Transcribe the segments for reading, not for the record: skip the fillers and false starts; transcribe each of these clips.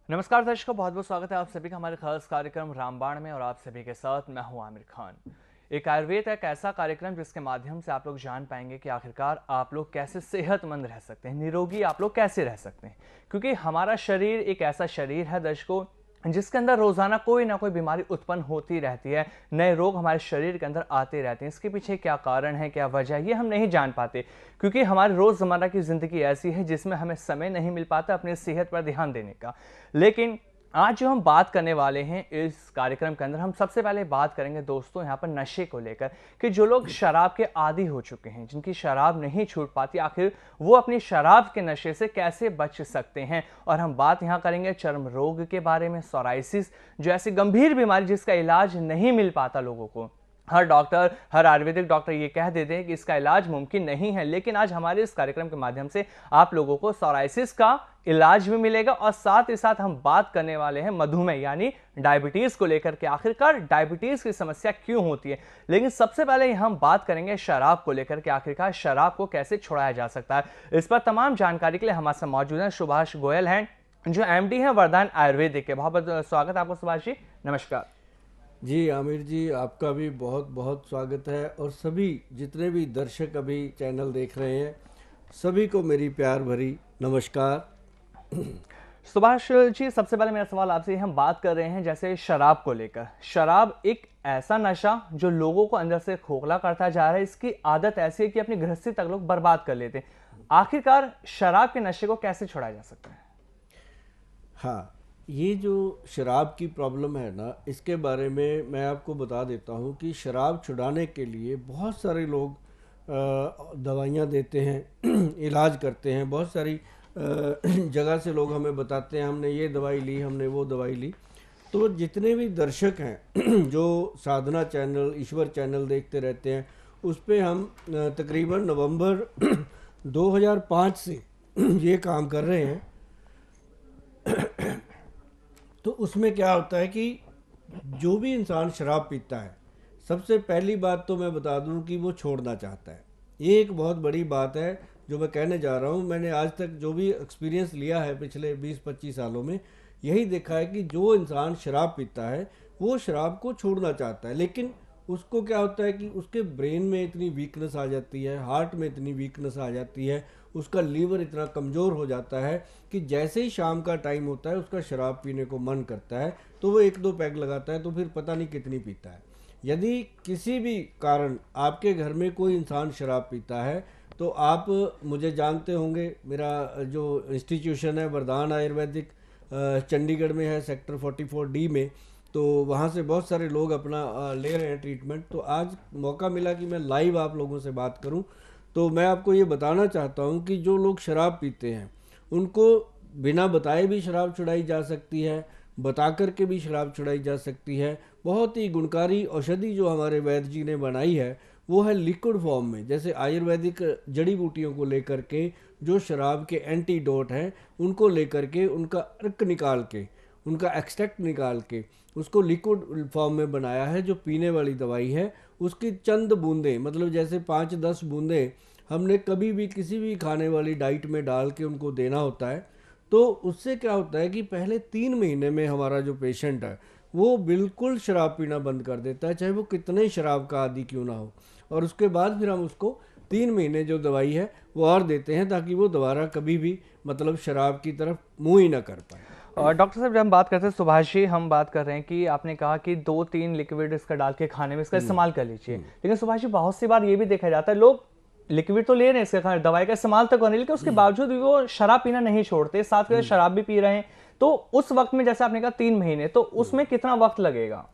नमस्कार दर्शकों, बहुत बहुत स्वागत है आप सभी का हमारे खास कार्यक्रम रामबाण में। और आप सभी के साथ मैं हूं आमिर खान। एक आयुर्वेद एक ऐसा कार्यक्रम जिसके माध्यम से आप लोग जान पाएंगे कि आखिरकार आप लोग कैसे सेहतमंद रह सकते हैं, निरोगी आप लोग कैसे रह सकते हैं। क्योंकि हमारा शरीर एक ऐसा शरीर है दर्शकों जिसके अंदर रोजाना कोई ना कोई बीमारी उत्पन्न होती रहती है, नए रोग हमारे शरीर के अंदर आते रहते हैं। इसके पीछे क्या कारण है, क्या वजह है, ये हम नहीं जान पाते क्योंकि हमारे रोजमर्रा की जिंदगी ऐसी है जिसमें हमें समय नहीं मिल पाता अपनी सेहत पर ध्यान देने का। लेकिन आज जो हम बात करने वाले हैं इस कार्यक्रम के अंदर, हम सबसे पहले बात करेंगे दोस्तों यहाँ पर नशे को लेकर कि जो लोग शराब के आदी हो चुके हैं, जिनकी शराब नहीं छूट पाती, आखिर वो अपनी शराब के नशे से कैसे बच सकते हैं। और हम बात यहाँ करेंगे चर्म रोग के बारे में, सोराइसिस जो ऐसी गंभीर बीमारी जिसका इलाज नहीं मिल पाता लोगों को। हर डॉक्टर, हर आयुर्वेदिक डॉक्टर ये कह देते हैं कि इसका इलाज मुमकिन नहीं है, लेकिन आज हमारे इस कार्यक्रम के माध्यम से आप लोगों को सोराइसिस का इलाज भी मिलेगा। और साथ ही साथ हम बात करने वाले हैं मधुमेह यानी डायबिटीज को लेकर के, आखिरकार डायबिटीज की समस्या क्यों होती है। लेकिन सबसे पहले हम बात करेंगे शराब को लेकर के, आखिरकार शराब को कैसे छुड़ाया जा सकता है। इस पर तमाम जानकारी के लिए हमारे साथ मौजूद हैं सुभाष गोयल हैं, जो एमडी हैं वरदान आयुर्वेदिक के। बहुत बहुत स्वागत है आपको सुभाष जी, नमस्कार। जी आमिर जी, आपका भी बहुत बहुत स्वागत है। और सभी जितने भी दर्शक अभी चैनल देख रहे हैं, सभी को मेरी प्यार भरी नमस्कार। सुभाष जी, सबसे पहले मेरा सवाल आपसे, हम बात कर रहे हैं जैसे शराब को लेकर। शराब एक ऐसा नशा जो लोगों को अंदर से खोखला करता जा रहा है, इसकी आदत ऐसी है कि अपनी गृहस्थी तक लोग बर्बाद कर लेते हैं। आखिरकार शराब के नशे को कैसे छुड़ाया जा सकता है? हाँ, ये जो शराब की प्रॉब्लम है ना, इसके बारे में मैं आपको बता देता हूँ कि शराब छुड़ाने के लिए बहुत सारे लोग दवाइयाँ देते हैं इलाज करते हैं। बहुत सारी जगह से लोग हमें बताते हैं हमने ये दवाई ली, हमने वो दवाई ली। तो जितने भी दर्शक हैं जो साधना चैनल, ईश्वर चैनल देखते रहते हैं, उस पे हम तकरीबन नवंबर 2005 से ये काम कर रहे हैं। तो उसमें क्या होता है कि जो भी इंसान शराब पीता है, सबसे पहली बात तो मैं बता दूं कि वो छोड़ना चाहता है। ये एक बहुत बड़ी बात है जो मैं कहने जा रहा हूँ। मैंने आज तक जो भी एक्सपीरियंस लिया है पिछले 20-25 सालों में, यही देखा है कि जो इंसान शराब पीता है वो शराब को छोड़ना चाहता है, लेकिन उसको क्या होता है कि उसके ब्रेन में इतनी वीकनेस आ जाती है, हार्ट में इतनी वीकनेस आ जाती है, उसका लीवर इतना कमज़ोर हो जाता है कि जैसे ही शाम का टाइम होता है उसका शराब पीने को मन करता है, तो वो एक दो पैग लगाता है, तो फिर पता नहीं कितनी पीता है। यदि किसी भी कारण आपके घर में कोई इंसान शराब पीता है, तो आप मुझे जानते होंगे, मेरा जो इंस्टीट्यूशन है वरदान आयुर्वेदिक चंडीगढ़ में है, सेक्टर 44D में। तो वहाँ से बहुत सारे लोग अपना ले रहे हैं ट्रीटमेंट। तो आज मौका मिला कि मैं लाइव आप लोगों से बात करूं। तो मैं आपको ये बताना चाहता हूं कि जो लोग शराब पीते हैं उनको बिना बताए भी शराब छुड़ाई जा सकती है, बता कर के भी शराब छुड़ाई जा सकती है। बहुत ही गुणकारी औषधि जो हमारे वैद्य जी ने बनाई है वो है लिक्विड फॉर्म में। जैसे आयुर्वेदिक जड़ी बूटियों को लेकर के जो शराब के एंटीडोट हैं उनको लेकर के, उनका अर्क निकाल के, उनका एक्सट्रैक्ट निकाल के उसको लिक्विड फॉर्म में बनाया है, जो पीने वाली दवाई है। उसकी चंद बूंदें, मतलब जैसे 5-10 बूंदें हमने कभी भी किसी भी खाने वाली डाइट में डाल के उनको देना होता है। तो उससे क्या होता है कि पहले 3 महीने में हमारा जो पेशेंट है वो बिल्कुल शराब पीना बंद कर देता है, चाहे वो कितने ही शराब का आदी क्यों ना हो। और उसके बाद फिर हम उसको 3 महीने जो दवाई है वो और देते हैं, ताकि वो दोबारा कभी भी मतलब शराब की तरफ मुँह ही ना कर पाए। और डॉक्टर साहब, जब हम बात करते हैं, सुभाष जी हम बात कर रहे हैं कि आपने कहा कि 2-3 लिक्विड इसका डाल के खाने में इसका इस्तेमाल कर लीजिए। लेकिन सुभाष जी, बहुत सी बार ये भी देखा जाता है लोग लिक्विड तो ले रहे हैं इसके खाने, दवाई का इस्तेमाल तो कर रहे हैं, लेकिन उसके बावजूद भी वो शराब पीना नहीं छोड़ते, साथ में शराब भी पी रहे हैं। तो उस वक्त में, जैसे आपने कहा 3 महीने, तो उसमें कितना वक्त लगेगा?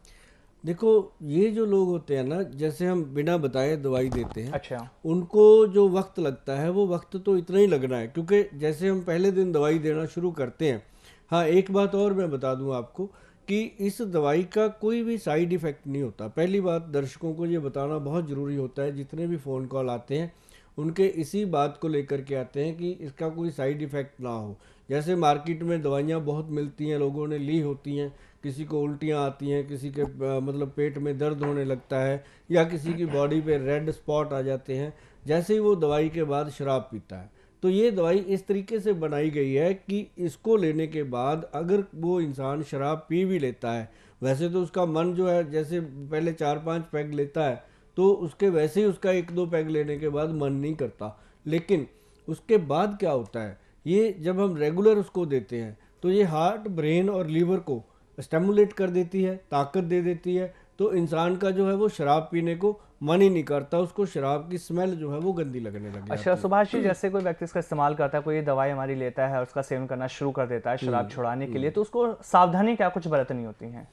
देखो, ये जो लोग होते हैं ना, जैसे हम बिना बताए दवाई देते हैं, अच्छा। उनको जो वक्त लगता है वो वक्त तो इतना ही लगना है, क्योंकि जैसे हम पहले दिन दवाई देना शुरू करते हैं। हाँ, एक बात और मैं बता दूं आपको कि इस दवाई का कोई भी साइड इफ़ेक्ट नहीं होता। पहली बात दर्शकों को ये बताना बहुत ज़रूरी होता है। जितने भी फ़ोन कॉल आते हैं उनके इसी बात को लेकर के आते हैं कि इसका कोई साइड इफ़ेक्ट ना हो। जैसे मार्केट में दवाइयाँ बहुत मिलती हैं, लोगों ने ली होती हैं, किसी को उल्टियाँ आती हैं, किसी के मतलब पेट में दर्द होने लगता है, या किसी की बॉडी पे रेड स्पॉट आ जाते हैं जैसे ही वो दवाई के बाद शराब पीता है। तो ये दवाई इस तरीके से बनाई गई है कि इसको लेने के बाद अगर वो इंसान शराब पी भी लेता है, वैसे तो उसका मन जो है जैसे पहले 4-5 पैग लेता है तो उसके वैसे ही उसका 1-2 पैग लेने के बाद मन नहीं करता, लेकिन उसके बाद क्या होता है, ये जब हम रेगुलर उसको देते हैं तो ये हार्ट, ब्रेन और लीवर को स्टिमुलेट कर देती है, ताकत दे देती है। तो इंसान का जो है वो शराब पीने को मन ही नहीं करता, उसको शराब की स्मेल जो है वो गंदी लगने लग जाती अच्छा है। सुभाष जी, जैसे कोई व्यक्ति इसका इस्तेमाल करता है, कोई ये दवाई हमारी लेता है और उसका सेवन करना शुरू कर देता है शराब छुड़ाने के लिए, तो उसको सावधानी क्या कुछ बरतनी होती हैं?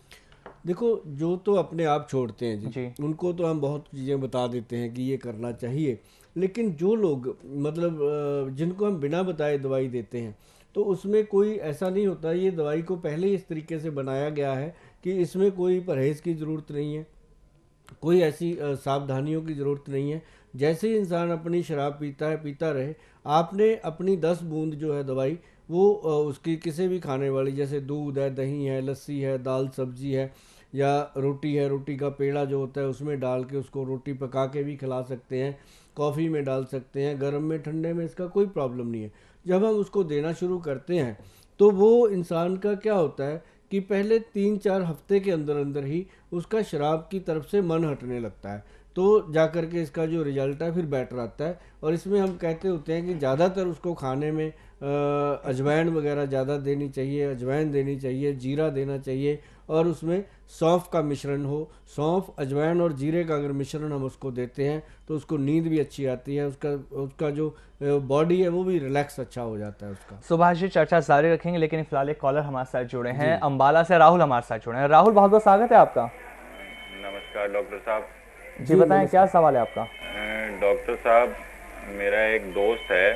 देखो, जो तो अपने आप छोड़ते हैं जी, जी। उनको तो हम बहुत चीज़ें बता देते हैं कि ये करना चाहिए, लेकिन जो लोग मतलब जिनको हम बिना बताए दवाई देते हैं तो उसमें कोई ऐसा नहीं होता। ये दवाई को पहले ही इस तरीके से बनाया गया है कि इसमें कोई परहेज़ की ज़रूरत नहीं है, कोई ऐसी सावधानियों की ज़रूरत नहीं है। जैसे ही इंसान अपनी शराब पीता है, पीता रहे। आपने अपनी 10 बूंद जो है दवाई वो उसकी किसी भी खाने वाली, जैसे दूध है, दही है, लस्सी है, दाल सब्जी है या रोटी है, रोटी का पेड़ा जो होता है उसमें डाल के उसको रोटी पका के भी खिला सकते हैं, कॉफ़ी में डाल सकते हैं, गर्म में ठंडे में, इसका कोई प्रॉब्लम नहीं है। जब हम उसको देना शुरू करते हैं तो वो इंसान का क्या होता है कि पहले 3-4 हफ्ते के अंदर अंदर ही उसका शराब की तरफ से मन हटने लगता है, तो जा कर के इसका जो रिजल्ट है फिर बेटर आता है। और इसमें हम कहते होते हैं कि ज़्यादातर उसको खाने में अजवाइन वगैरह ज़्यादा देनी चाहिए, अजवाइन देनी चाहिए, जीरा देना चाहिए और उसमें सौंफ का मिश्रण हो। सौंफ, अजवाइन और जीरे का अगर मिश्रण हम उसको देते हैं तो उसको नींद भी अच्छी आती है, उसका जो बॉडी है वो भी रिलैक्स अच्छा हो जाता है उसका। सुभाष जी, चर्चा जारी रखेंगे, लेकिन फिलहाल एक कॉलर हमारे साथ जुड़े हैं, अंबाला से राहुल हमारे साथ जुड़े हैं। राहुल, बहुत बहुत स्वागत है आपका। नमस्कार डॉक्टर साहब। जी बताएं, क्या सवाल है आपका? डॉक्टर साहब, मेरा एक दोस्त है,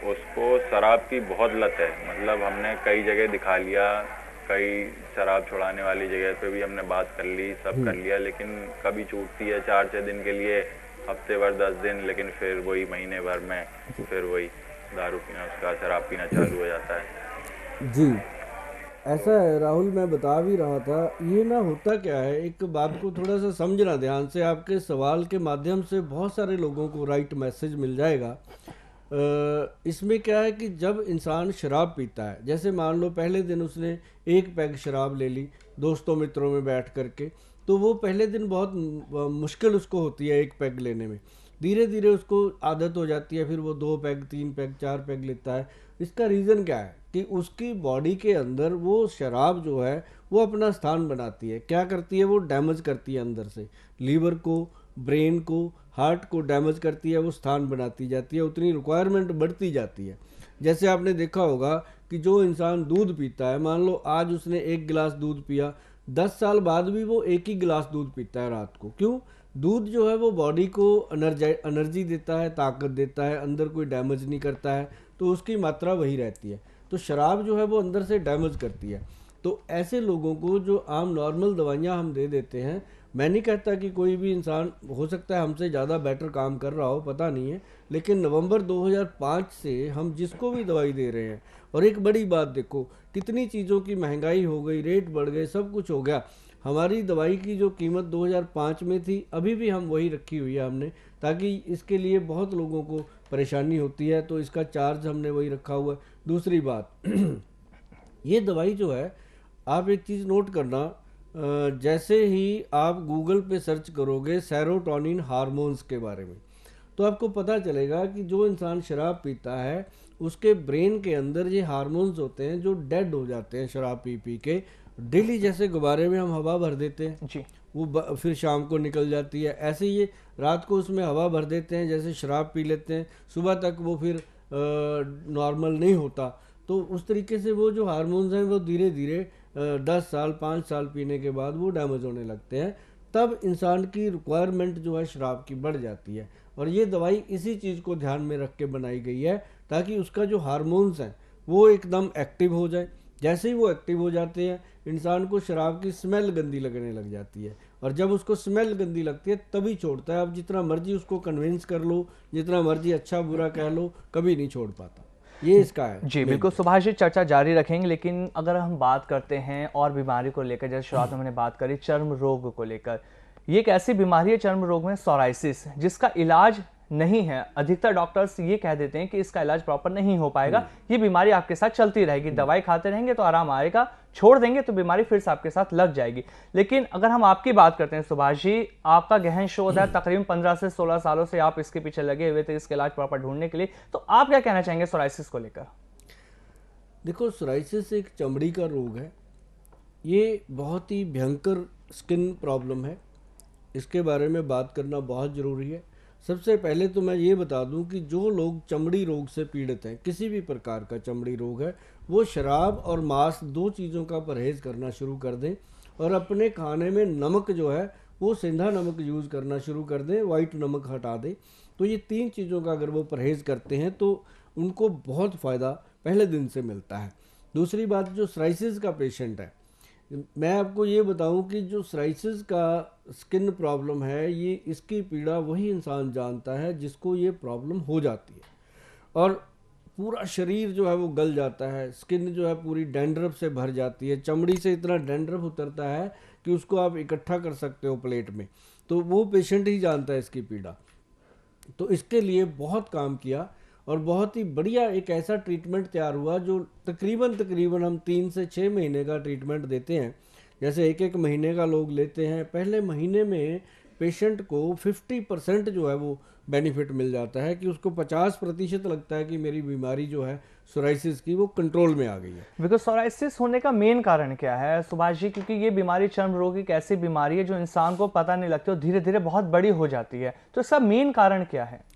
उसको शराब की बहुत लत है। मतलब हमने कई जगह दिखा लिया, कई शराब छुड़ाने वाली जगह पे भी हमने बात कर ली, सब कर लिया, लेकिन कभी छूटती है 4-6 दिन के लिए, हफ्ते भर 10 दिन, लेकिन फिर वही महीने भर में फिर वही दारू पीना, उसका शराब पीना चालू हो जाता है। जी, ऐसा है राहुल, मैं बता भी रहा था। ये ना होता क्या है, एक बात को थोड़ा सा समझना ध्यान से, आपके सवाल के माध्यम से बहुत सारे लोगों को राइट मैसेज मिल जाएगा। इसमें क्या है कि जब इंसान शराब पीता है, जैसे मान लो पहले दिन उसने 1 पैग शराब ले ली दोस्तों मित्रों में बैठ करके, तो वो पहले दिन बहुत मुश्किल उसको होती है 1 पैग लेने में। धीरे धीरे उसको आदत हो जाती है, फिर वो 2 पैग, 3 पैग, 4 पैग लेता है। इसका रीज़न क्या है कि उसकी बॉडी के अंदर वो शराब जो है वो अपना स्थान बनाती है। क्या करती है, वो डैमेज करती है अंदर से, लीवर को, ब्रेन को, हार्ट को डैमेज करती है, वो स्थान बनाती जाती है, उतनी रिक्वायरमेंट बढ़ती जाती है। जैसे आपने देखा होगा कि जो इंसान दूध पीता है, मान लो आज उसने 1 गिलास दूध पिया, 10 साल बाद भी वो 1 ही गिलास दूध पीता है रात को। क्यों? दूध जो है वो बॉडी को एनर्जी देता है, ताकत देता है, अंदर कोई डैमेज नहीं करता है, तो उसकी मात्रा वही रहती है। तो शराब जो है वो अंदर से डैमेज करती है। तो ऐसे लोगों को जो आम नॉर्मल दवाइयाँ हम दे देते हैं, मैं नहीं कहता कि कोई भी इंसान, हो सकता है हमसे ज़्यादा बेटर काम कर रहा हो, पता नहीं है, लेकिन नवंबर 2005 से हम जिसको भी दवाई दे रहे हैं, और एक बड़ी बात देखो, कितनी चीज़ों की महंगाई हो गई, रेट बढ़ गए, सब कुछ हो गया। हमारी दवाई की जो कीमत 2005 में थी, अभी भी हम वही रखी हुई है हमने, ताकि इसके लिए बहुत लोगों को परेशानी होती है, तो इसका चार्ज हमने वही रखा हुआ है। दूसरी बात ये दवाई जो है, आप एक चीज़ नोट करना, जैसे ही आप गूगल पे सर्च करोगे सेरोटोनिन हार्मोन्स के बारे में, तो आपको पता चलेगा कि जो इंसान शराब पीता है उसके ब्रेन के अंदर ये हार्मोन्स होते हैं जो डेड हो जाते हैं शराब पी पी के। डेली जैसे गुब्बारे में हम हवा भर देते हैं जी, वो फिर शाम को निकल जाती है, ऐसे ही ये रात को उसमें हवा भर देते हैं, जैसे शराब पी लेते हैं, सुबह तक वो फिर नॉर्मल नहीं होता। तो उस तरीके से वो जो हार्मोन्स हैं वो धीरे धीरे 10 साल 5 साल पीने के बाद वो डैमेज होने लगते हैं। तब इंसान की रिक्वायरमेंट जो है शराब की बढ़ जाती है, और ये दवाई इसी चीज़ को ध्यान में रख के बनाई गई है, ताकि उसका जो हार्मोन्स हैं वो एकदम एक्टिव हो जाए। जैसे ही वो एक्टिव हो जाते हैं, इंसान को शराब की स्मेल गंदी लगने लग जाती है, और जब उसको स्मेल गंदी लगती है तभी छोड़ता है। अब जितना मर्जी उसको कन्विंस कर लो, जितना मर्जी अच्छा बुरा कह लो, कभी नहीं छोड़ पाता। ये इसका है। जी बिल्कुल सुभाष जी, चर्चा जारी रखेंगे, लेकिन अगर हम बात करते हैं और बीमारी को लेकर, जैसे शुरुआत में हमने बात करी चर्म रोग को लेकर, ये एक ऐसी बीमारी है चर्म रोग में, सोराइसिस, जिसका इलाज नहीं है। अधिकतर डॉक्टर्स ये कह देते हैं कि इसका इलाज प्रॉपर नहीं हो पाएगा, ये बीमारी आपके साथ चलती रहेगी, दवाई खाते रहेंगे तो आराम आएगा, छोड़ देंगे तो बीमारी फिर से आपके साथ लग जाएगी। लेकिन अगर हम आपकी बात करते हैं सुभाष जी, आपका गहन शोध है, तकरीबन 15 से 16 सालों से आप इसके पीछे लगे हुए थे इसके इलाज प्रॉपर ढूंढने के लिए, तो आप क्या कहना चाहेंगे सोराइसिस को लेकर? देखो, सोराइसिस एक चमड़ी का रोग है, ये बहुत ही भयंकर स्किन प्रॉब्लम है। इसके बारे में बात करना बहुत ज़रूरी है। सबसे पहले तो मैं ये बता दूं कि जो लोग चमड़ी रोग से पीड़ित हैं, किसी भी प्रकार का चमड़ी रोग है, वो शराब और मांस 2 चीज़ों का परहेज़ करना शुरू कर दें और अपने खाने में नमक जो है वो सेंधा नमक यूज़ करना शुरू कर दें, वाइट नमक हटा दें। तो ये 3 चीज़ों का अगर वो परहेज़ करते हैं तो उनको बहुत फ़ायदा पहले दिन से मिलता है। दूसरी बात, जो सोराइसिस का पेशेंट है, मैं आपको ये बताऊं कि जो सोराइसिस का स्किन प्रॉब्लम है, ये इसकी पीड़ा वही इंसान जानता है जिसको ये प्रॉब्लम हो जाती है, और पूरा शरीर जो है वो गल जाता है, स्किन जो है पूरी डैंड्रफ से भर जाती है, चमड़ी से इतना डैंड्रफ उतरता है कि उसको आप इकट्ठा कर सकते हो प्लेट में, तो वो पेशेंट ही जानता है इसकी पीड़ा। तो इसके लिए बहुत काम किया और बहुत ही बढ़िया एक ऐसा ट्रीटमेंट तैयार हुआ जो तकरीबन हम 3 से 6 महीने का ट्रीटमेंट देते हैं। जैसे 1-1 महीने का लोग लेते हैं, पहले महीने में पेशेंट को 50% जो है वो बेनिफिट मिल जाता है कि उसको 50% लगता है कि मेरी बीमारी जो है सोराइसिस की वो कंट्रोल में आ गई है। बिकॉज सोराइसिस होने का मेन कारण क्या है सुभाष जी? क्योंकि ये बीमारी चर्म रोग एक ऐसी बीमारी है जो इंसान को पता नहीं लगती और धीरे धीरे बहुत बड़ी हो जाती है, तो इसका मेन कारण क्या है?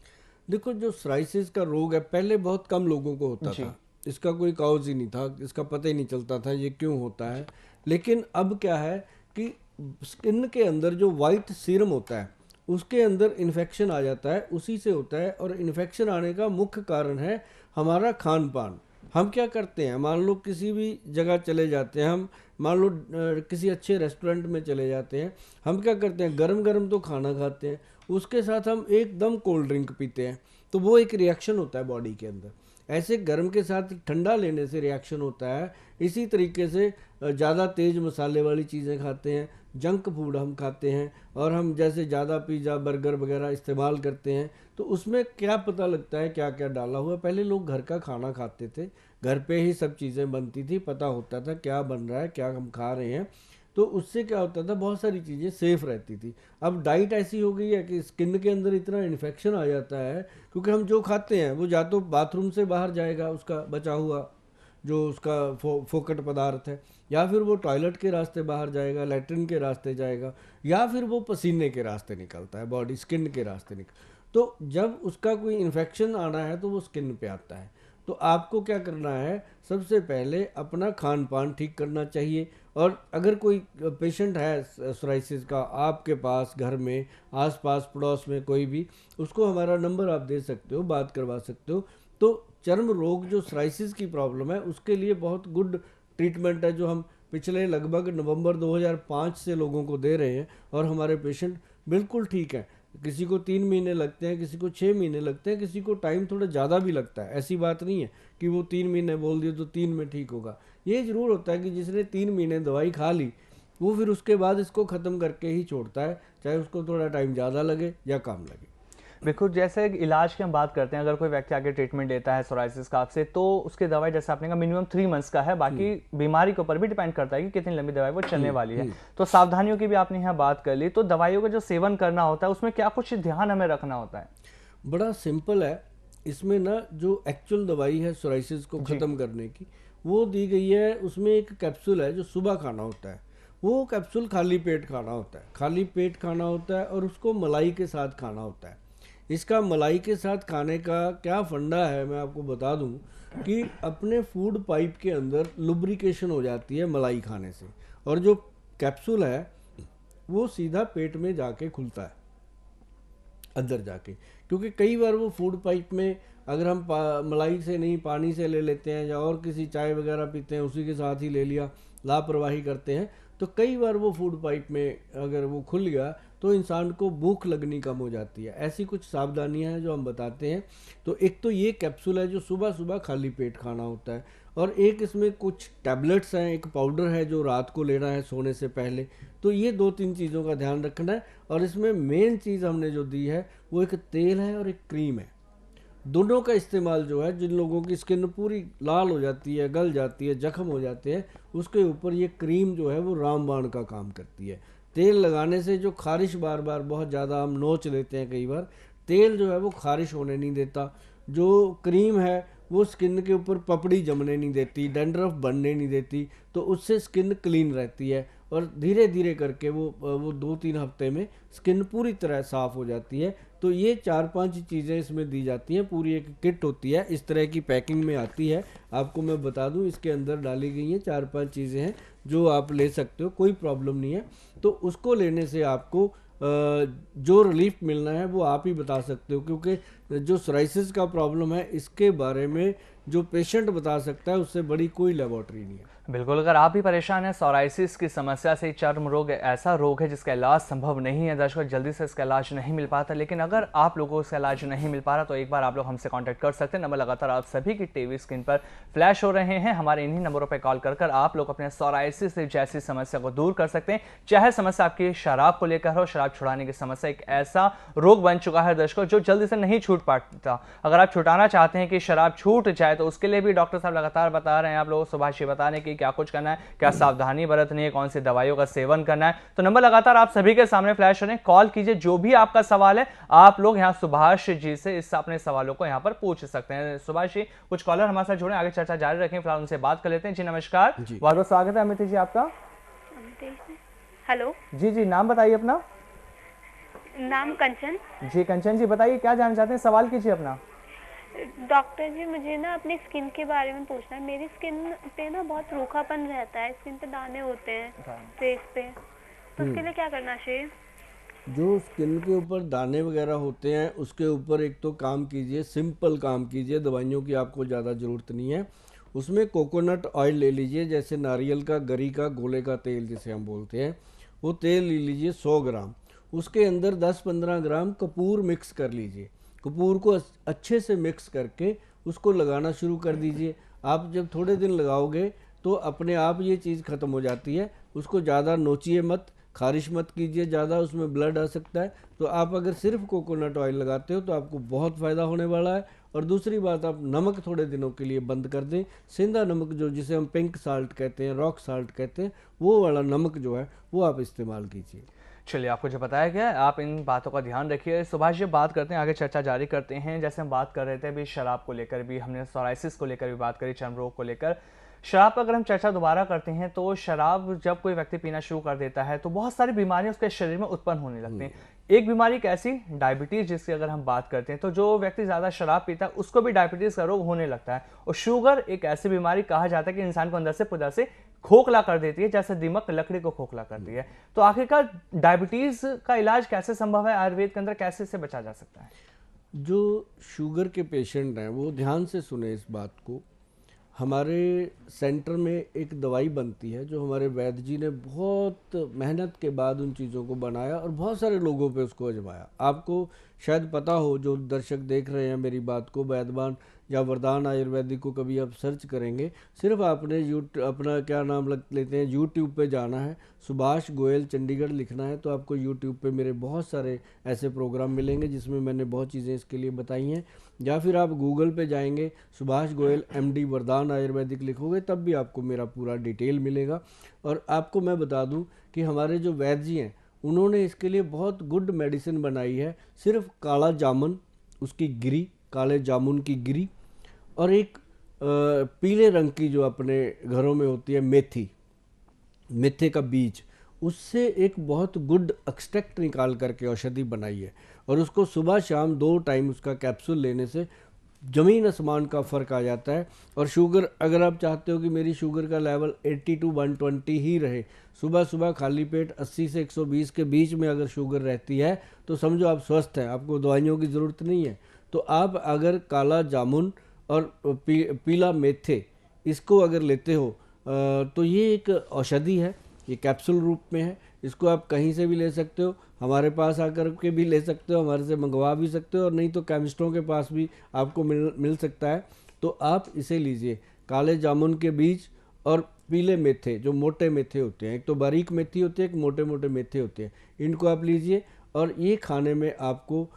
देखो, जो सोराइसिस का रोग है पहले बहुत कम लोगों को होता था, इसका कोई काउज ही नहीं था, इसका पता ही नहीं चलता था ये क्यों होता है। लेकिन अब क्या है कि स्किन के अंदर जो वाइट सीरम होता है उसके अंदर इन्फेक्शन आ जाता है, उसी से होता है। और इन्फेक्शन आने का मुख्य कारण है हमारा खान पान। हम क्या करते हैं, मान लो किसी भी जगह चले जाते हैं, हम मान लो किसी अच्छे रेस्टोरेंट में चले जाते हैं, हम क्या करते हैं, गरम गरम तो खाना खाते हैं, उसके साथ हम एकदम कोल्ड ड्रिंक पीते हैं, तो वो एक रिएक्शन होता है बॉडी के अंदर। ऐसे गर्म के साथ ठंडा लेने से रिएक्शन होता है। इसी तरीके से ज़्यादा तेज़ मसाले वाली चीज़ें खाते हैं, जंक फूड हम खाते हैं, और हम जैसे ज़्यादा पिज़्ज़ा बर्गर वगैरह इस्तेमाल करते हैं, तो उसमें क्या पता लगता है क्या क्या डाला हुआ है। पहले लोग घर का खाना खाते थे, घर पे ही सब चीज़ें बनती थी, पता होता था क्या बन रहा है, क्या हम खा रहे हैं, तो उससे क्या होता था, बहुत सारी चीज़ें सेफ़ रहती थी। अब डाइट ऐसी हो गई है कि स्किन के अंदर इतना इन्फेक्शन आ जाता है, क्योंकि हम जो खाते हैं वो या तो बाथरूम से बाहर जाएगा, उसका बचा हुआ जो उसका फोकट पदार्थ है, या फिर वो टॉयलेट के रास्ते बाहर जाएगा, लैट्रिन के रास्ते जाएगा, या फिर वो पसीने के रास्ते निकलता है, बॉडी स्किन के रास्ते तो जब उसका कोई इन्फेक्शन आना है तो वो स्किन पे आता है। तो आपको क्या करना है, सबसे पहले अपना खान पान ठीक करना चाहिए। और अगर कोई पेशेंट है सोराइसिस का आपके पास, घर में, आसपास पड़ोस में कोई भी, उसको हमारा नंबर आप दे सकते हो, बात करवा सकते हो। तो चर्म रोग जो सोराइसिस की प्रॉब्लम है उसके लिए बहुत गुड ट्रीटमेंट है, जो हम पिछले लगभग नवंबर 2005 से लोगों को दे रहे हैं, और हमारे पेशेंट बिल्कुल ठीक हैं। किसी को 3 महीने लगते हैं, किसी को 6 महीने लगते हैं, किसी को टाइम थोड़ा ज़्यादा भी लगता है। ऐसी बात नहीं है कि वो 3 महीने बोल दिए तो 3 में ठीक होगा। ये ज़रूर होता है कि जिसने 3 महीने दवाई खा ली वो फिर उसके बाद इसको ख़त्म करके ही छोड़ता है, चाहे उसको थोड़ा टाइम ज़्यादा लगे या कम लगे। बिल्कुल, जैसे इलाज की हम बात करते हैं, अगर कोई व्यक्ति आगे ट्रीटमेंट लेता है सोराइसिस का आपसे, तो उसकी दवाई जैसे आपने कहा मिनिमम 3 मंथ्स का है, बाकी बीमारी के ऊपर भी डिपेंड करता है कि कितनी लंबी दवाई वो चलने वाली है। तो सावधानियों की भी आपने यहाँ बात कर ली, तो दवाइयों का जो सेवन करना होता है उसमें क्या कुछ ध्यान हमें रखना होता है? बड़ा सिंपल है, इसमें ना जो एक्चुअल दवाई है सोराइसिस को ख़त्म करने की, वो दी गई है। उसमें एक कैप्सूल है जो सुबह खाना होता है, वो कैप्सूल खाली पेट खाना होता है, खाली पेट खाना होता है, और उसको मलाई के साथ खाना होता है। इसका मलाई के साथ खाने का क्या फंडा है, मैं आपको बता दूं कि अपने फूड पाइप के अंदर लुब्रिकेशन हो जाती है मलाई खाने से, और जो कैप्सूल है वो सीधा पेट में जाके खुलता है अंदर जाके। क्योंकि कई बार वो फूड पाइप में अगर हम मलाई से नहीं पानी से ले लेते हैं, या और किसी चाय वगैरह पीते हैं उसी के साथ ही ले लिया, लापरवाही करते हैं, तो कई बार वो फूड पाइप में अगर वो खुल गया तो इंसान को भूख लगनी कम हो जाती है। ऐसी कुछ सावधानियां हैं जो हम बताते हैं। तो एक तो ये कैप्सूल है जो सुबह सुबह खाली पेट खाना होता है, और एक इसमें कुछ टैबलेट्स हैं, एक पाउडर है जो रात को लेना है सोने से पहले। तो ये 2-3 चीज़ों का ध्यान रखना है। और इसमें मेन चीज़ हमने जो दी है वो एक तेल है और एक क्रीम है। दोनों का इस्तेमाल जो है, जिन लोगों की स्किन पूरी लाल हो जाती है, गल जाती है, जख्म हो जाते हैं, उसके ऊपर ये क्रीम जो है वो रामबाण का काम करती है। तेल लगाने से जो खारिश बार बार बहुत ज़्यादा हम नोच लेते हैं कई बार, तेल जो है वो खारिश होने नहीं देता। जो क्रीम है वो स्किन के ऊपर पपड़ी जमने नहीं देती, डैंड्रफ बनने नहीं देती, तो उससे स्किन क्लीन रहती है। और धीरे धीरे करके वो 2-3 हफ्ते में स्किन पूरी तरह साफ़ हो जाती है। तो ये 4-5 चीज़ें इसमें दी जाती हैं, पूरी एक किट होती है, इस तरह की पैकिंग में आती है। आपको मैं बता दूं, इसके अंदर डाली गई हैं 4-5 चीज़ें हैं जो आप ले सकते हो, कोई प्रॉब्लम नहीं है। तो उसको लेने से आपको जो रिलीफ मिलना है वो आप ही बता सकते हो, क्योंकि जो सोराइसिस का प्रॉब्लम है इसके बारे में जो पेशेंट बता सकता है, उससे बड़ी कोई लेबोरेटरी नहीं है। बिल्कुल, अगर आप भी परेशान हैं सोराइसिस की समस्या से, चर्म रोग ऐसा रोग है जिसका इलाज संभव नहीं है दर्शकों, जल्दी से इसका इलाज नहीं मिल पाता, लेकिन अगर आप लोगों को इसका इलाज नहीं मिल पा रहा तो एक बार आप लोग हमसे कांटेक्ट कर सकते हैं। नंबर लगातार आप सभी की टीवी स्क्रीन पर फ्लैश हो रहे हैं। हमारे इन्हीं नंबरों पर कॉल कर आप लोग अपने सोराइसिस जैसी समस्या को दूर कर सकते हैं। चाहे समस्या आपकी शराब को लेकर हो, शराब छुड़ाने की समस्या एक ऐसा रोग बन चुका है दर्शकों जो जल्दी से नहीं छूट पाता। अगर आप छुटाना चाहते हैं कि शराब छूट जाए तो उसके लिए भी डॉक्टर साहब लगातार बता रहे हैं आप लोगों को, सुभाष जी बता रहे हैं कि क्या कुछ करना है, क्या सावधानी बरतनी है, कौन सी दवाइयों का सेवन करना है। तो नंबर लगातार आप सभी के सामने फ्लैश हो रहे हैं, कॉल कीजिए। जो भी आपका सवाल है आप लोग यहाँ सुभाष जी से इस अपने सवालों को यहाँ पर पूछ सकते हैं। सुभाष जी, कुछ कॉलर हमारे साथ जुड़े, आगे चर्चा जारी रखें, फिलहाल उनसे बात कर लेते हैं। जी नमस्कार, बहुत बहुत स्वागत है अमित जी आपका। हेलो जी, नाम बताइए अपना। नाम कंचन। जी कंचन जी, बताइए क्या जानना चाहते हैं, सवाल कीजिए अपना। डॉक्टर जी, मुझे ना अपनी स्किन के बारे में पूछना है। मेरी स्किन पे ना बहुत रूखापन रहता है, स्किन पे दाने होते हैं फेस पे, तो उसके लिए क्या करना चाहिए? जो स्किन के ऊपर दाने वगैरह होते हैं उसके ऊपर एक तो काम कीजिए, सिंपल काम कीजिए, दवाइयों की आपको ज़्यादा ज़रूरत नहीं है। उसमें कोकोनट ऑयल ले लीजिए, जैसे नारियल का, गरी का, गोले का तेल जिसे हम बोलते हैं, वो तेल ले लीजिए 100 ग्राम। उसके अंदर 10-15 ग्राम कपूर मिक्स कर लीजिए। कपूर को अच्छे से मिक्स करके उसको लगाना शुरू कर दीजिए। आप जब थोड़े दिन लगाओगे तो अपने आप ये चीज़ ख़त्म हो जाती है। उसको ज़्यादा नोचिए मत, खारिश मत कीजिए ज़्यादा, उसमें ब्लड आ सकता है। तो आप अगर सिर्फ कोकोनट ऑयल लगाते हो तो आपको बहुत फ़ायदा होने वाला है। और दूसरी बात, आप नमक थोड़े दिनों के लिए बंद कर दें। सेंधा नमक जो जिसे हम पिंक साल्ट कहते हैं, रॉक साल्ट कहते हैं, वो वाला नमक जो है वो आप इस्तेमाल कीजिए। चलिए, आपको जो बताया गया है आप इन बातों का ध्यान रखिए। सुभाष जी, बात करते हैं, आगे चर्चा जारी करते हैं। जैसे हम बात कर रहे थे अभी शराब को लेकर भी, हमने सोराइसिस को लेकर भी बात करी, चर्म रोग को लेकर। शराब पर अगर हम चर्चा दोबारा करते हैं तो शराब जब कोई व्यक्ति पीना शुरू कर देता है तो बहुत सारी बीमारियां उसके शरीर में उत्पन्न होने लगती हैं। एक बीमारी कैसी, डायबिटीज, जिसकी अगर हम बात करते हैं तो जो व्यक्ति ज्यादा शराब पीता है उसको भी डायबिटीज का रोग होने लगता है। और शुगर एक ऐसी बीमारी कहा जाता है कि इंसान को अंदर से पुदर से खोखला कर देती है, जैसे दीमक लकड़ी को खोखला करती है। तो आखिरकार डायबिटीज का इलाज कैसे संभव है आयुर्वेद के अंदर, कैसे इसे बचा जा सकता है? जो शुगर के पेशेंट हैं वो ध्यान से सुने इस बात को। हमारे सेंटर में एक दवाई बनती है जो हमारे वैद्य जी ने बहुत मेहनत के बाद उन चीज़ों को बनाया और बहुत सारे लोगों पे उसको आजमाया। आपको शायद पता हो, जो दर्शक देख रहे हैं मेरी बात को, वैद्यमान या वरदान आयुर्वेदिक को कभी आप सर्च करेंगे, सिर्फ आपने अपना क्या नाम लग लेते हैं, यूट्यूब पे जाना है, सुभाष गोयल चंडीगढ़ लिखना है, तो आपको यूट्यूब पे मेरे बहुत सारे ऐसे प्रोग्राम मिलेंगे जिसमें मैंने बहुत चीज़ें इसके लिए बताई हैं। या फिर आप गूगल पे जाएंगे, सुभाष गोयल MD वरदान आयुर्वेदिक लिखोगे, तब भी आपको मेरा पूरा डिटेल मिलेगा। और आपको मैं बता दूं कि हमारे जो वैद्य जी हैं उन्होंने इसके लिए बहुत गुड मेडिसिन बनाई है। सिर्फ काला जामुन, उसकी गिरी, काले जामुन की गिरी, और एक पीले रंग की जो अपने घरों में होती है मेथी, मेथे का बीज, उससे एक बहुत गुड एक्सट्रैक्ट निकाल करके औषधि बनाई है। और उसको सुबह शाम 2 टाइम उसका कैप्सूल लेने से ज़मीन आसमान का फ़र्क आ जाता है। और शुगर, अगर आप चाहते हो कि मेरी शुगर का लेवल 80 to 120 ही रहे, सुबह सुबह खाली पेट 80 से 120 के बीच में अगर शुगर रहती है तो समझो आप स्वस्थ हैं, आपको दवाइयों की ज़रूरत नहीं है। तो आप अगर काला जामुन और पीला मेथे इसको अगर लेते हो तो ये एक औषधि है, ये कैप्सूल रूप में है, इसको आप कहीं से भी ले सकते हो। हमारे पास आकर के भी ले सकते हो, हमारे से मंगवा भी सकते हो, और नहीं तो केमिस्टों के पास भी आपको मिल सकता है। तो आप इसे लीजिए, काले जामुन के बीज और पीले मेथे, जो मोटे मेथे होते हैं, एक तो बारीक मेथी होती है, एक मोटे मोटे मेथे होते हैं, इनको आप लीजिए। और ये खाने में आपको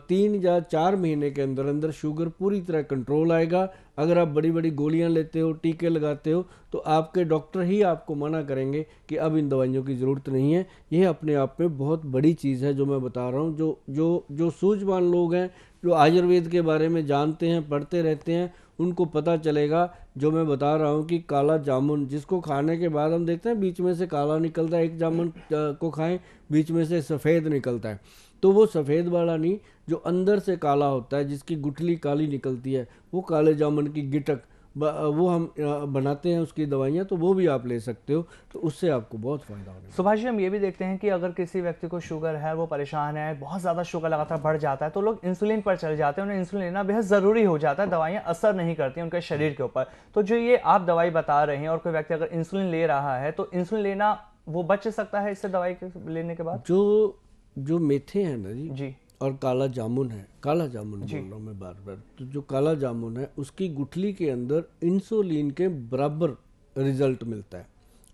3 या 4 महीने के अंदर अंदर शुगर पूरी तरह कंट्रोल आएगा। अगर आप बड़ी बड़ी गोलियां लेते हो, टीके लगाते हो, तो आपके डॉक्टर ही आपको मना करेंगे कि अब इन दवाइयों की ज़रूरत नहीं है। यह अपने आप में बहुत बड़ी चीज़ है जो मैं बता रहा हूँ। जो सूझवान लोग हैं, जो आयुर्वेद के बारे में जानते हैं, पढ़ते रहते हैं, उनको पता चलेगा जो मैं बता रहा हूँ कि काला जामुन जिसको खाने के बाद हम देखते हैं बीच में से काला निकलता है, एक जामुन को खाएं बीच में से सफ़ेद निकलता है, तो वो सफ़ेद वाला नहीं, जो अंदर से काला होता है, जिसकी गुठली काली निकलती है, वो काले जामुन की गिटक वो हम बनाते हैं उसकी दवाइयाँ, तो वो भी आप ले सकते हो, तो उससे आपको बहुत फ़ायदा होगा। सुभाष जी, हम ये भी देखते हैं कि अगर किसी व्यक्ति को शुगर है, वो परेशान है, बहुत ज़्यादा शुगर लगातार बढ़ जाता है, तो लोग इंसुलिन पर चले जाते हैं, उन्हें इंसुलिन लेना बेहद ज़रूरी हो जाता है, दवाइयाँ असर नहीं करती उनके शरीर के ऊपर। तो जो ये आप दवाई बता रहे हैं और कोई व्यक्ति अगर इंसुलिन ले रहा है, तो इंसुलिन लेना वो बच सकता है इससे दवाई लेने के बाद? जो मेथे हैं ना जी, और काला जामुन है, काला जामुन बोल रहा हूँ मैं बार बार, तो जो काला जामुन है उसकी गुठली के अंदर इंसुलिन के बराबर रिजल्ट मिलता है,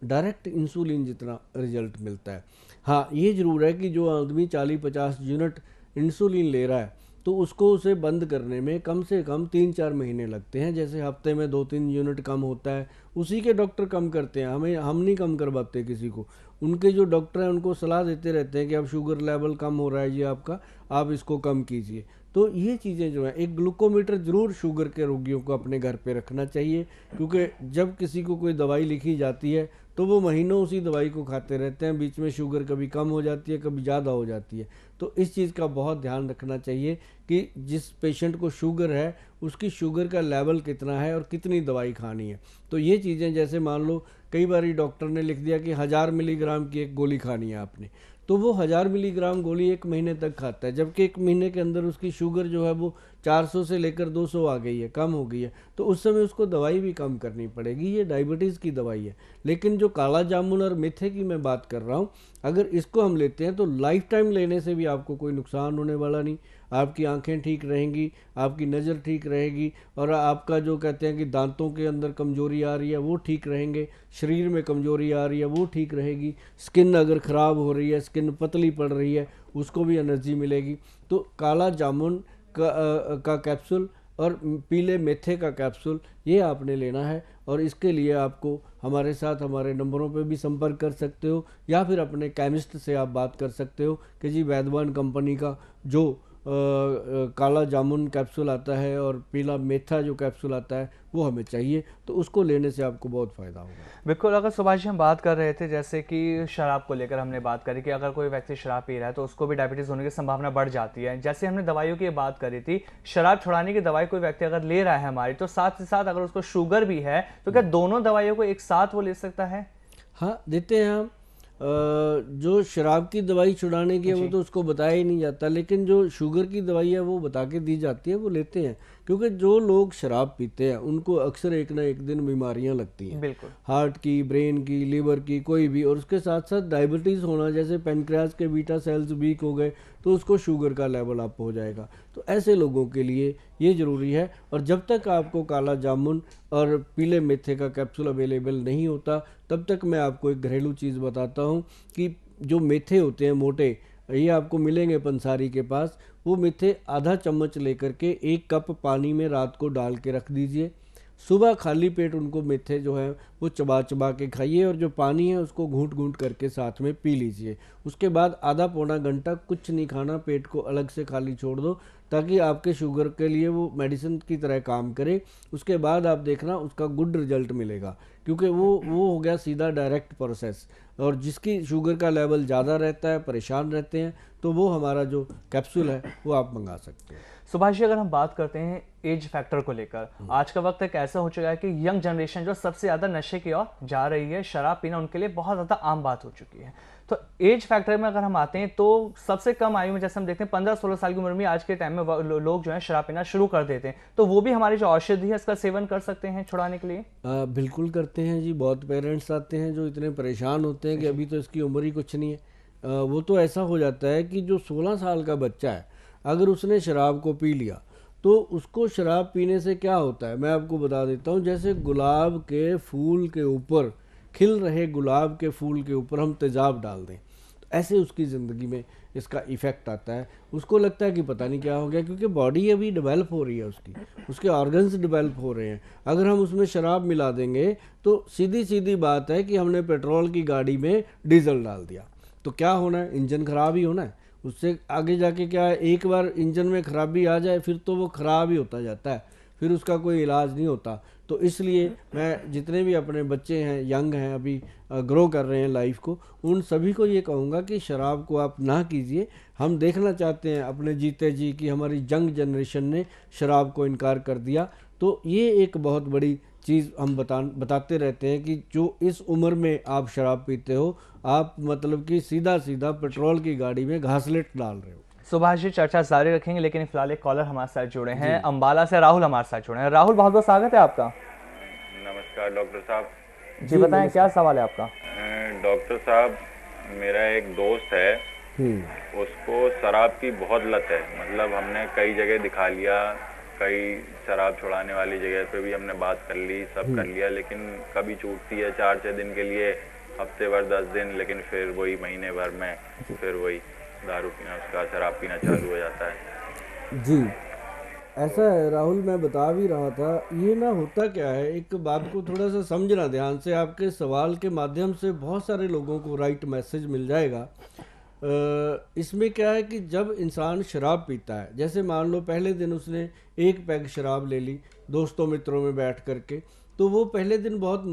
डायरेक्ट इंसुलिन जितना रिजल्ट मिलता है। हाँ, ये ज़रूर है कि जो आदमी 40-50 यूनिट इंसुलिन ले रहा है, तो उसको उसे बंद करने में कम से कम 3-4 महीने लगते हैं। जैसे हफ्ते में 2-3 यूनिट कम होता है, उसी के डॉक्टर कम करते हैं, हम नहीं कम करवाते किसी को। उनके जो डॉक्टर हैं उनको सलाह देते रहते हैं कि अब शुगर लेवल कम हो रहा है जी आपका, आप इसको कम कीजिए। तो ये चीज़ें जो हैं, एक ग्लूकोमीटर ज़रूर शुगर के रोगियों को अपने घर पे रखना चाहिए, क्योंकि जब किसी को कोई दवाई लिखी जाती है तो वो महीनों उसी दवाई को खाते रहते हैं, बीच में शुगर कभी कम हो जाती है, कभी ज़्यादा हो जाती है। तो इस चीज़ का बहुत ध्यान रखना चाहिए कि जिस पेशेंट को शुगर है उसकी शुगर का लेवल कितना है और कितनी दवाई खानी है। तो ये चीज़ें, जैसे मान लो कई बार डॉक्टर ने लिख दिया कि 1000 मिलीग्राम की एक गोली खानी है आपने, तो वो 1000 मिलीग्राम गोली 1 महीने तक खाता है, जबकि 1 महीने के अंदर उसकी शुगर जो है वो 400 से लेकर 200 आ गई है, कम हो गई है, तो उस समय उसको दवाई भी कम करनी पड़ेगी। ये डायबिटीज़ की दवाई है। लेकिन जो काला जामुन और मेथे की मैं बात कर रहा हूँ, अगर इसको हम लेते हैं तो लाइफ टाइम लेने से भी आपको कोई नुकसान होने वाला नहीं। आपकी आंखें ठीक रहेंगी, आपकी नज़र ठीक रहेगी, और आपका जो कहते हैं कि दांतों के अंदर कमजोरी आ रही है वो ठीक रहेंगे, शरीर में कमजोरी आ रही है वो ठीक रहेगी, स्किन अगर ख़राब हो रही है, स्किन पतली पड़ रही है, उसको भी एनर्जी मिलेगी। तो काला जामुन का कैप्सूल और पीले मेथे का कैप्सूल ये आपने लेना है, और इसके लिए आपको हमारे साथ हमारे नंबरों पे भी संपर्क कर सकते हो, या फिर अपने केमिस्ट से आप बात कर सकते हो कि जी वैद्यवान कंपनी का जो काला जामुन कैप्सूल आता है और पीला मेथा जो कैप्सूल आता है वो हमें चाहिए, तो उसको लेने से आपको बहुत फ़ायदा होगा। बिल्कुल। अगर सुभाष जी, हम बात कर रहे थे जैसे कि शराब को लेकर हमने बात करी कि अगर कोई व्यक्ति शराब पी रहा है तो उसको भी डायबिटीज़ होने की संभावना बढ़ जाती है। जैसे हमने दवाइयों की बात करी थी, शराब छुड़ाने की दवाई कोई व्यक्ति अगर ले रहा है हमारी, तो साथ ही साथ अगर उसको शुगर भी है, तो क्या दोनों दवाइयों को एक साथ वो ले सकता है? हाँ, देते हैं हम। जो शराब की दवाई छुड़ाने की है वो तो उसको बताया ही नहीं जाता, लेकिन जो शुगर की दवाई है वो बता के दी जाती है, वो लेते हैं। क्योंकि जो लोग शराब पीते हैं उनको अक्सर एक ना एक दिन बीमारियां लगती हैं, बिल्कुल, हार्ट की, ब्रेन की, लीवर की, कोई भी, और उसके साथ साथ डायबिटीज़ होना, जैसे पेनक्रियाज के बीटा सेल्स वीक हो गए तो उसको शुगर का लेवल अप हो जाएगा। तो ऐसे लोगों के लिए ये ज़रूरी है। और जब तक आपको काला जामुन और पीले मेथे का कैप्सूल अवेलेबल नहीं होता, तब तक मैं आपको एक घरेलू चीज़ बताता हूँ कि जो मेथे होते हैं मोटे, ये आपको मिलेंगे पंसारी के पास, वो मेथे आधा चम्मच लेकर के 1 कप पानी में रात को डाल के रख दीजिए। सुबह खाली पेट उनको मेथे जो है वो चबा चबा के खाइए, और जो पानी है उसको घूंट घूंट करके साथ में पी लीजिए। उसके बाद आधा पौना घंटा कुछ नहीं खाना, पेट को अलग से खाली छोड़ दो, ताकि आपके शुगर के लिए वो मेडिसिन की तरह काम करे। उसके बाद आप देखना उसका गुड रिजल्ट मिलेगा, क्योंकि वो हो गया सीधा डायरेक्ट प्रोसेस। और जिसकी शुगर का लेवल ज़्यादा रहता है, परेशान रहते हैं, तो वो हमारा जो कैप्सूल है वो आप मंगा सकते हैं। सुभाष जी, अगर हम बात करते हैं एज फैक्टर को लेकर, आज का वक्त एक ऐसा हो चुका है कि यंग जनरेशन जो सबसे ज़्यादा नशे की ओर जा रही है, शराब पीना उनके लिए बहुत ज़्यादा आम बात हो चुकी है। तो एज फैक्टर में अगर हम आते हैं तो सबसे कम आयु में, जैसे हम देखते हैं 15-16 साल की उम्र में आज के टाइम में लोग जो है शराब पीना शुरू कर देते हैं, तो वो भी हमारी जो औषधि है इसका सेवन कर सकते हैं छुड़ाने के लिए? बिल्कुल करते हैं जी। बहुत पेरेंट्स आते हैं जो इतने परेशान होते हैं कि अभी तो इसकी उम्र ही कुछ नहीं है, वो तो ऐसा हो जाता है कि जो 16 साल का बच्चा है अगर उसने शराब को पी लिया तो उसको शराब पीने से क्या होता है मैं आपको बता देता हूँ। जैसे गुलाब के फूल के ऊपर, खिल रहे गुलाब के फूल के ऊपर हम तेज़ाब डाल दें, तो ऐसे उसकी ज़िंदगी में इसका इफ़ेक्ट आता है। उसको लगता है कि पता नहीं क्या हो गया, क्योंकि बॉडी अभी डेवलप हो रही है, उसके ऑर्गन्स डेवलप हो रहे हैं। अगर हम उसमें शराब मिला देंगे तो सीधी सीधी बात है कि हमने पेट्रोल की गाड़ी में डीजल डाल दिया, तो क्या होना है, इंजन ख़राब ही होना है। उससे आगे जाके क्या है, एक बार इंजन में ख़राबी आ जाए फिर तो वो ख़राब ही होता जाता है, फिर उसका कोई इलाज नहीं होता। तो इसलिए मैं जितने भी अपने बच्चे हैं, यंग हैं, अभी ग्रो कर रहे हैं लाइफ को, उन सभी को ये कहूँगा कि शराब को आप ना कीजिए। हम देखना चाहते हैं अपने जीते जी कि हमारी यंग जनरेशन ने शराब को इनकार कर दिया। तो ये एक बहुत बड़ी चीज़ हम बताते रहते हैं कि जो इस उम्र में आप शराब पीते हो, आप मतलब कि सीधा सीधा पेट्रोल की गाड़ी में घासलेट डाल रहे हो। सुभाष जी, चर्चा जारी रखेंगे, लेकिन फिलहाल एक कॉलर हमारे साथ जुड़े हैं अंबाला से। राहुल हमारे साथ जुड़े हैं। राहुल, बहुत बहुत स्वागत है आपका। नमस्कार डॉक्टर साहब जी बताएं, क्या सवाल है आपका? डॉक्टर साहब, मेरा एक दोस्त है, उसको शराब की बहुत लत है। मतलब हमने कई जगह दिखा लिया, कई शराब छुड़ाने वाली जगह पे भी हमने बात कर ली, सब कर लिया, लेकिन कभी छूटती है 4-6 दिन के लिए, हफ्ते भर 10 दिन, लेकिन फिर वही महीने भर में फिर वही दारू पीना, उसका शराब पीना चालू हो जाता है। जी, ऐसा है राहुल, मैं बता भी रहा था। ये ना होता क्या है, एक बात को थोड़ा सा समझना ध्यान से, आपके सवाल के माध्यम से बहुत सारे लोगों को राइट मैसेज मिल जाएगा। इसमें क्या है कि जब इंसान शराब पीता है, जैसे मान लो पहले दिन उसने एक पैग शराब ले ली दोस्तों मित्रों में बैठ करके, तो वो पहले दिन बहुत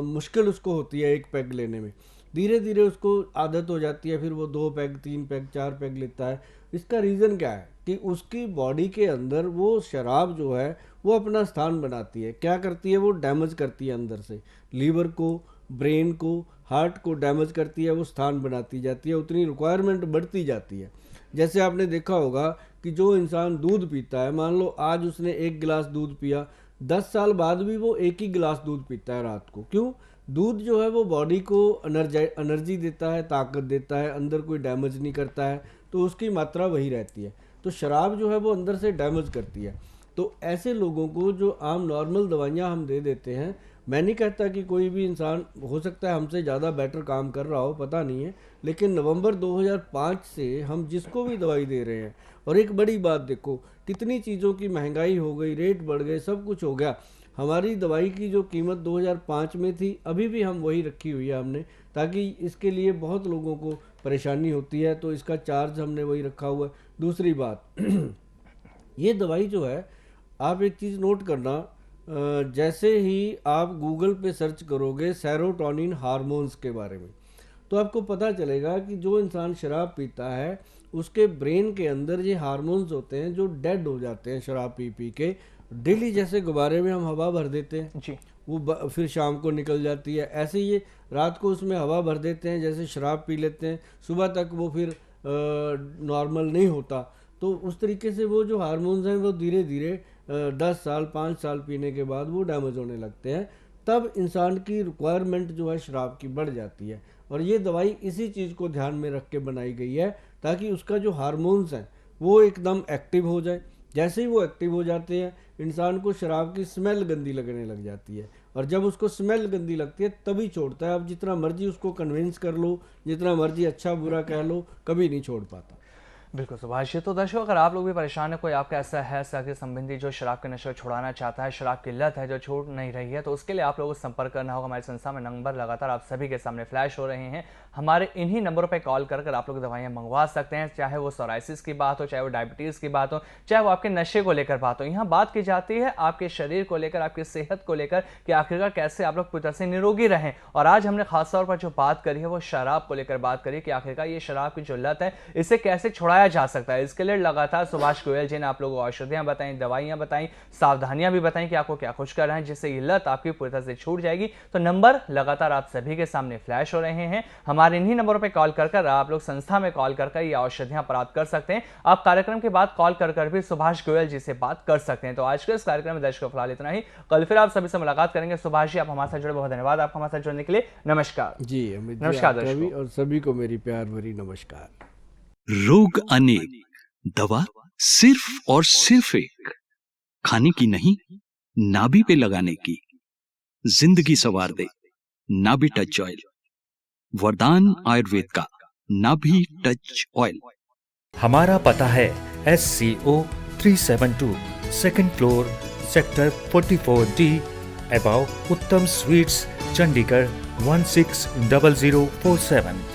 मुश्किल उसको होती है एक पैग लेने में। धीरे धीरे उसको आदत हो जाती है, फिर वो 2 पैग 3 पैग 4 पैग लेता है। इसका रीज़न क्या है कि उसकी बॉडी के अंदर वो शराब जो है वो अपना स्थान बनाती है। क्या करती है, वो डैमेज करती है अंदर से, लीवर को, ब्रेन को, हार्ट को डैमेज करती है, वो स्थान बनाती जाती है, उतनी रिक्वायरमेंट बढ़ती जाती है। जैसे आपने देखा होगा कि जो इंसान दूध पीता है, मान लो आज उसने 1 गिलास दूध पिया, 10 साल बाद भी वो 1 ही गिलास दूध पीता है रात को। क्यों? दूध जो है वो बॉडी को एनर्जी देता है, ताकत देता है, अंदर कोई डैमेज नहीं करता है, तो उसकी मात्रा वही रहती है। तो शराब जो है वो अंदर से डैमेज करती है। तो ऐसे लोगों को जो आम नॉर्मल दवाइयाँ हम दे देते हैं, मैं नहीं कहता कि कोई भी इंसान, हो सकता है हमसे ज़्यादा बेटर काम कर रहा हो, पता नहीं है, लेकिन नवंबर 2005 से हम जिसको भी दवाई दे रहे हैं, और एक बड़ी बात देखो, कितनी चीज़ों की महंगाई हो गई, रेट बढ़ गए, सब कुछ हो गया। हमारी दवाई की जो कीमत 2005 में थी, अभी भी हम वही रखी हुई है हमने, ताकि इसके लिए बहुत लोगों को परेशानी होती है, तो इसका चार्ज हमने वही रखा हुआ है। दूसरी बात ये दवाई जो है, आप एक चीज़ नोट करना, जैसे ही आप गूगल पे सर्च करोगे सेरोटोनिन हार्मोन्स के बारे में, तो आपको पता चलेगा कि जो इंसान शराब पीता है उसके ब्रेन के अंदर ये हार्मोन्स होते हैं जो डेड हो जाते हैं शराब पी पी के। डेली जैसे गुब्बारे में हम हवा भर देते हैं जी, वो फिर शाम को निकल जाती है, ऐसे ये रात को उसमें हवा भर देते हैं, जैसे शराब पी लेते हैं, सुबह तक वो फिर नॉर्मल नहीं होता। तो उस तरीके से वो जो हार्मोन्स हैं वो धीरे धीरे 10 साल 5 साल पीने के बाद वो डैमेज होने लगते हैं। तब इंसान की रिक्वायरमेंट जो है शराब की बढ़ जाती है, और ये दवाई इसी चीज़ को ध्यान में रख के बनाई गई है, ताकि उसका जो हार्मोन्स हैं वो एकदम एक्टिव हो जाए। जैसे ही वो एक्टिव हो जाते हैं, इंसान को शराब की स्मेल गंदी लगने लग जाती है, और जब उसको स्मेल गंदी लगती है तभी छोड़ता है। अब जितना मर्जी उसको कन्विंस कर लो, जितना मर्जी अच्छा बुरा कह लो, कभी नहीं छोड़ पाता। बिल्कुल सुभाष जी। तो दर्शकों, अगर आप लोग भी परेशान है, कोई आपका ऐसा है साथी संबंधी जो शराब के नशे को छुड़ाना चाहता है, शराब की लत है जो छूट नहीं रही है, तो उसके लिए आप लोगों को संपर्क करना होगा। हमारी संस्था में नंबर लगातार आप सभी के सामने फ्लैश हो रहे हैं, हमारे इन्हीं नंबरों पर कॉल कर आप लोग दवाइयाँ मंगवा सकते हैं, चाहे वो सोराइसिस की बात हो, चाहे वो डायबिटीज़ की बात हो, चाहे वो आपके नशे को लेकर बात हो। यहाँ बात की जाती है आपके शरीर को लेकर, आपकी सेहत को लेकर, कि आखिरकार कैसे आप लोग पूरी तरह से निरोगी रहें। और आज हमने खासतौर पर जो बात करी है वो शराब को लेकर बात करी कि आखिरकार ये शराब की जो लत है इसे कैसे छुड़ाया बढ़ाया जा सकता है। इसके लिए लगातार सुभाष गोयल जी ने आप लोगों को औषधियां बताई, दवाइयां बताई, सावधानियां भी बताई कि आपको क्या कुछ कर रहे हैं जिससे ये लत आपकी पूरी तरह से छूट जाएगी। तो नंबर लगातार आप सभी के सामने फ्लैश हो रहे हैं, हमारे इन्हीं नंबरों पर कॉल कर आप लोग संस्था में कॉल कर ये औषधियां प्राप्त कर सकते हैं। आप कार्यक्रम के बाद कॉल कर भी सुभाष गोयल जी से बात कर सकते हैं। तो आज के इस कार्यक्रम में दर्शकों फिलहाल इतना ही, कल फिर आप सभी से मुलाकात करेंगे। सुभाष जी, आप हमारे साथ जुड़े, बहुत धन्यवाद आपका हमारे साथ जुड़ने के लिए। नमस्कार जी अमित जी, नमस्कार आपका भी दर्शकों। और सभी को मेरी प्यार भरी नमस्कार। रोग अनेक, दवा सिर्फ और सिर्फ एक, खाने की नहीं, नाभि पे लगाने की, जिंदगी संवार दे नाभि टच ऑयल, वरदान आयुर्वेद का नाभि टच ऑयल। हमारा पता है SCO 372 second floor sector 44D above Uttam sweets Chandigarh 160047।